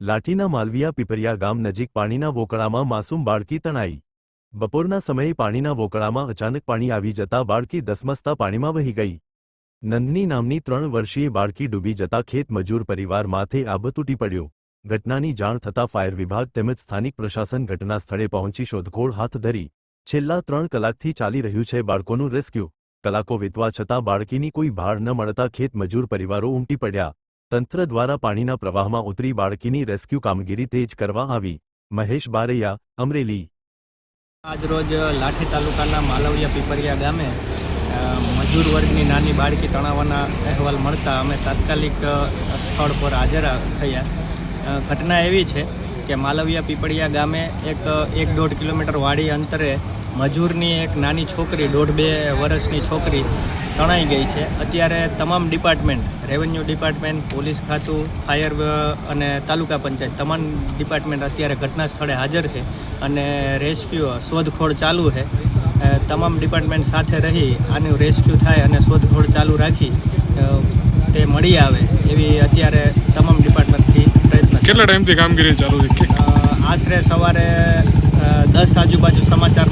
લાઠીના માલવીયા પીપરિયા ગામ નજીક પાણીના વોકળામાં માસૂમ બાળકી તણાઈ। બપોરના સમયે પાણીના વોકળામાં અચાનક પાણી આવી જતા બાળકી ધસમસતા પાણીમાં વહી ગઈ। નંદની નામની 3 વર્ષીય બાળકી ડૂબી જતા ખેત મજૂર પરિવાર માથે આબ તૂટી પડ્યો। ઘટનાની જાણ થતાં ફાયર વિભાગ તેમજ સ્થાનિક પ્રશાસન ઘટના સ્થળે પહોંચી શોધખોળ હાથ ધરી। છેલ્લા 3 કલાકથી ચાલી રહ્યું છે બાળકોનું રેસ્ક્યુ। કલાકો વીતવા છતાં બાળકીની કોઈ ભાળ ન મળતા ખેત મજૂર પરિવારો ઉમટી પડ્યા। તંત્ર દ્વારા પાણીના પ્રવાહમાં ઉતરી બાળકીની રેસ્ક્યુ કામગીરી તેજ કરવા આવી। મહેશ બારૈયા, અમરેલી। આજરોજ લાઠી તાલુકાના માલવીયા પીપરિયા ગામે મજૂર વર્ગની નાની બાળકી તણાવવાના અહેવાલ મળતા અમે તાત્કાલિક સ્થળ પર હાજર થયા। ઘટના એવી છે કે માલવીયા પીપળિયા ગામે એક 1.5 કિલોમીટર વાડી અંતરે મજૂરની એક નાની છોકરી 1.5-2 વર્ષની છોકરી તણાઈ ગઈ છે। અત્યારે તમામ ડિપાર્ટમેન્ટ, રેવન્યુ ડિપાર્ટમેન્ટ, પોલીસ ખાતું, ફાયર અને તાલુકા પંચાયત તમામ ડિપાર્ટમેન્ટ અત્યારે ઘટના સ્થળે હાજર છે અને રેસ્ક્યુ શોધખોળ ચાલુ છે। તમામ ડિપાર્ટમેન્ટ સાથે રહી આનું રેસ્ક્યુ થાય અને શોધખોળ ચાલુ રાખી તે મળી આવે એવી અત્યારે તમામ ડિપાર્ટમેન્ટથી પ્રયત્ન। કેટલા ટાઈમથી કામગીરી ચાલુ છે? આશરે સવારે 10 આજુબાજુ સમાચાર